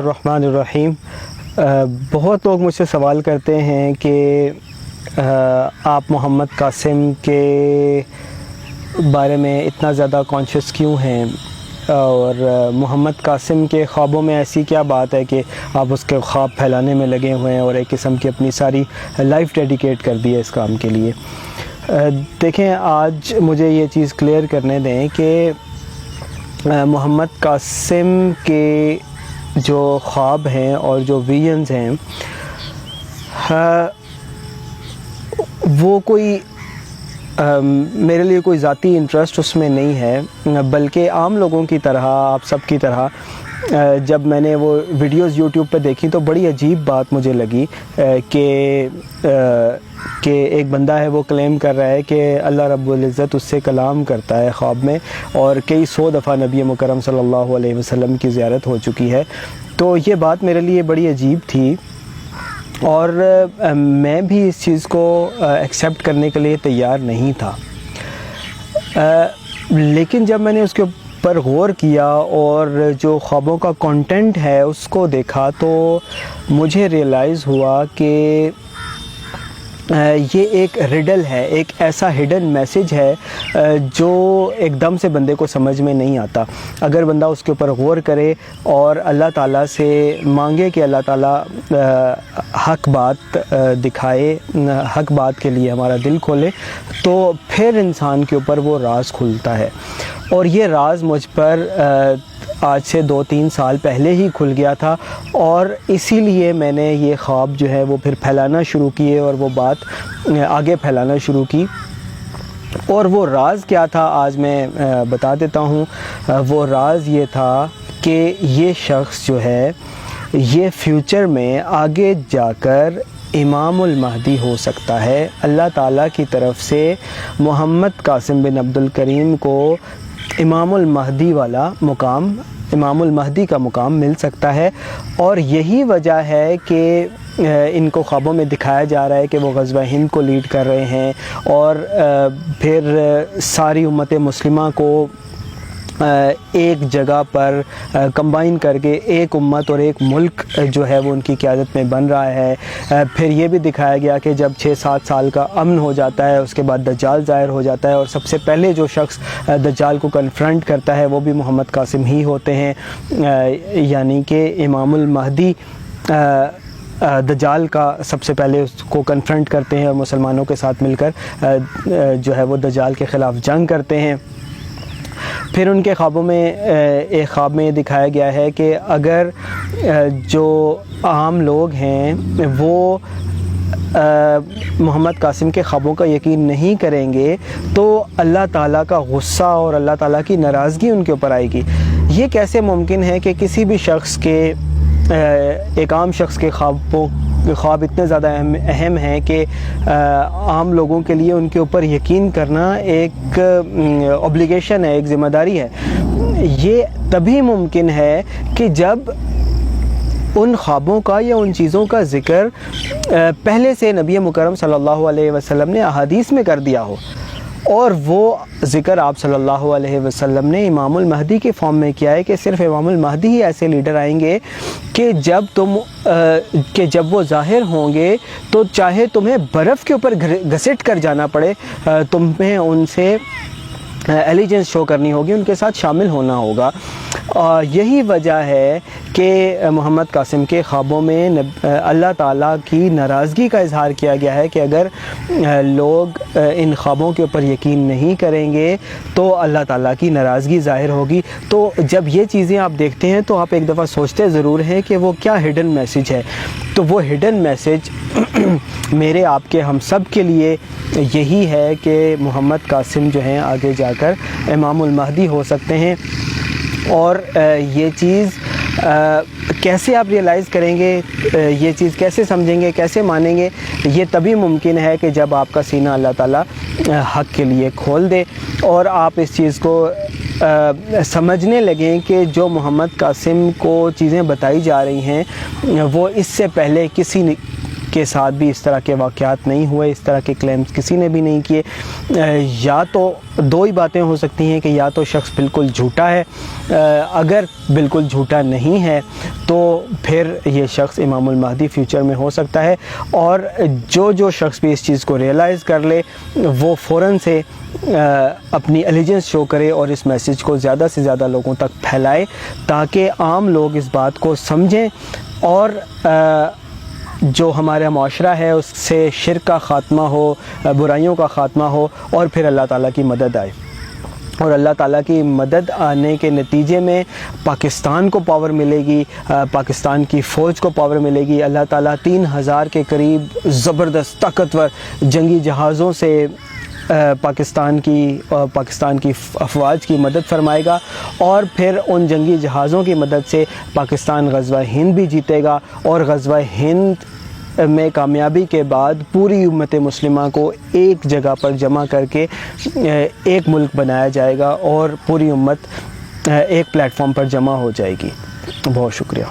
الرحمن الرحیم۔ بہت لوگ مجھ سے سوال کرتے ہیں کہ آپ محمد قاسم کے بارے میں اتنا زیادہ کانشیس کیوں ہیں، اور محمد قاسم کے خوابوں میں ایسی کیا بات ہے کہ آپ اس کے خواب پھیلانے میں لگے ہوئے ہیں اور ایک قسم کی اپنی ساری لائف ڈیڈیکیٹ کر دی ہے اس کام کے لیے۔ دیکھیں، آج مجھے یہ چیز کلیئر کرنے دیں کہ محمد قاسم کے جو خواب ہیں اور جو ویژنز ہیں وہ کوئی میرے لیے کوئی ذاتی انٹرسٹ اس میں نہیں ہے، بلکہ عام لوگوں کی طرح، آپ سب کی طرح جب میں نے وہ ویڈیوز یوٹیوب پہ دیکھی تو بڑی عجیب بات مجھے لگی کہ ایک بندہ ہے وہ کلیم کر رہا ہے کہ اللہ رب العزت اس سے کلام کرتا ہے خواب میں، اور کئی سو دفعہ نبی مکرم صلی اللہ علیہ وسلم کی زیارت ہو چکی ہے۔ تو یہ بات میرے لیے بڑی عجیب تھی، اور میں بھی اس چیز کو ایکسیپٹ کرنے کے لیے تیار نہیں تھا، لیکن جب میں نے اس کے پر غور کیا اور جو خوابوں کا کنٹینٹ ہے اس کو دیکھا تو مجھے ریئلائز ہوا کہ یہ ایک ریڈل ہے، ایک ایسا ہڈن میسیج ہے جو ایک دم سے بندے کو سمجھ میں نہیں آتا۔ اگر بندہ اس کے اوپر غور کرے اور اللہ تعالیٰ سے مانگے کہ اللہ تعالیٰ حق بات دکھائے، حق بات کے لیے ہمارا دل کھولے، تو پھر انسان کے اوپر وہ راز کھلتا ہے۔ اور یہ راز مجھ پر آج سے 2-3 سال پہلے ہی کھل گیا تھا، اور اسی لیے میں نے یہ خواب جو ہے وہ پھر پھیلانا شروع کیے اور وہ بات آگے پھیلانا شروع کی۔ اور وہ راز کیا تھا آج میں بتا دیتا ہوں۔ وہ راز یہ تھا کہ یہ شخص جو ہے یہ فیوچر میں آگے جا کر امام المہدی ہو سکتا ہے۔ اللہ تعالیٰ کی طرف سے محمد قاسم بن عبد الکریم کو امام المہدی والا مقام، امام المہدی کا مقام مل سکتا ہے۔ اور یہی وجہ ہے کہ ان کو خوابوں میں دکھایا جا رہا ہے کہ وہ غزوہ ہند کو لیڈ کر رہے ہیں، اور پھر ساری امت مسلمہ کو ایک جگہ پر کمبائن کر کے ایک امت اور ایک ملک جو ہے وہ ان کی قیادت میں بن رہا ہے۔ پھر یہ بھی دکھایا گیا کہ جب 6-7 سال کا امن ہو جاتا ہے اس کے بعد دجال ظاہر ہو جاتا ہے، اور سب سے پہلے جو شخص دجال کو کنفرنٹ کرتا ہے وہ بھی محمد قاسم ہی ہوتے ہیں، یعنی کہ امام المہدی دجال کا سب سے پہلے اس کو کنفرنٹ کرتے ہیں، اور مسلمانوں کے ساتھ مل کر جو ہے وہ دجال کے خلاف جنگ کرتے ہیں۔ پھر ان کے خوابوں میں ایک خواب میں یہ دکھایا گیا ہے کہ اگر جو عام لوگ ہیں وہ محمد قاسم کے خوابوں کا یقین نہیں کریں گے تو اللہ تعالیٰ کا غصہ اور اللہ تعالیٰ کی ناراضگی ان کے اوپر آئے گی۔ یہ کیسے ممکن ہے کہ کسی بھی شخص کے، ایک عام شخص کے خواب اتنے زیادہ اہم ہیں کہ عام لوگوں کے لیے ان کے اوپر یقین کرنا ایک اوبلیگیشن ہے، ایک ذمہ داری ہے۔ یہ تبھی ممکن ہے کہ جب ان خوابوں کا یا ان چیزوں کا ذکر پہلے سے نبی مکرم صلی اللہ علیہ وسلم نے احادیث میں کر دیا ہو، اور وہ ذکر آپ صلی اللہ علیہ وسلم نے امام المہدی کے فارم میں کیا ہے کہ صرف امام المہدی ہی ایسے لیڈر آئیں گے کہ جب وہ ظاہر ہوں گے تو چاہے تمہیں برف کے اوپر گھسٹ کر جانا پڑے، تمہیں ان سے ایلیجنس شو کرنی ہوگی، ان کے ساتھ شامل ہونا ہوگا۔ یہی وجہ ہے کہ محمد قاسم کے خوابوں میں اللہ تعالیٰ کی ناراضگی کا اظہار کیا گیا ہے کہ اگر لوگ ان خوابوں کے اوپر یقین نہیں کریں گے تو اللہ تعالیٰ کی ناراضگی ظاہر ہوگی۔ تو جب یہ چیزیں آپ دیکھتے ہیں تو آپ ایک دفعہ سوچتے ضرور ہیں کہ وہ کیا ہڈن میسیج ہے۔ تو وہ ہڈن میسیج میرے، آپ کے، ہم سب کے لیے یہی ہے کہ محمد قاسم جو ہیں آگے جا کر امام المہدی ہو سکتے ہیں۔ اور یہ چیز کیسے آپ ریئلائز کریں گے، یہ چیز کیسے سمجھیں گے، کیسے مانیں گے، یہ تبھی ممکن ہے کہ جب آپ کا سینہ اللہ تعالیٰ حق کے لیے کھول دے، اور آپ اس چیز کو سمجھنے لگیں کہ جو محمد قاسم کو چیزیں بتائی جا رہی ہیں وہ اس سے پہلے کے ساتھ بھی اس طرح کے واقعات نہیں ہوئے، اس طرح کے کلیمز کسی نے بھی نہیں کیے۔ یا تو دو ہی باتیں ہو سکتی ہیں کہ یا تو شخص بالکل جھوٹا ہے، اگر بالکل جھوٹا نہیں ہے تو پھر یہ شخص امام المہدی فیوچر میں ہو سکتا ہے، اور جو شخص بھی اس چیز کو ریئلائز کر لے وہ فوراً سے اپنی الیجنس شو کرے اور اس میسیج کو زیادہ سے زیادہ لوگوں تک پھیلائے تاکہ عام لوگ اس بات کو سمجھیں اور جو ہمارا معاشرہ ہے اس سے شرک کا خاتمہ ہو، برائیوں کا خاتمہ ہو، اور پھر اللہ تعالیٰ کی مدد آئے۔ اور اللہ تعالیٰ کی مدد آنے کے نتیجے میں پاکستان کو پاور ملے گی، پاکستان کی فوج کو پاور ملے گی۔ اللہ تعالیٰ 3000 کے قریب زبردست طاقتور جنگی جہازوں سے پاکستان کی افواج کی مدد فرمائے گا، اور پھر ان جنگی جہازوں کی مدد سے پاکستان غزوہ ہند بھی جیتے گا، اور غزوہ ہند میں کامیابی کے بعد پوری امت مسلمہ کو ایک جگہ پر جمع کر کے ایک ملک بنایا جائے گا، اور پوری امت ایک پلیٹ فارم پر جمع ہو جائے گی۔ بہت شکریہ۔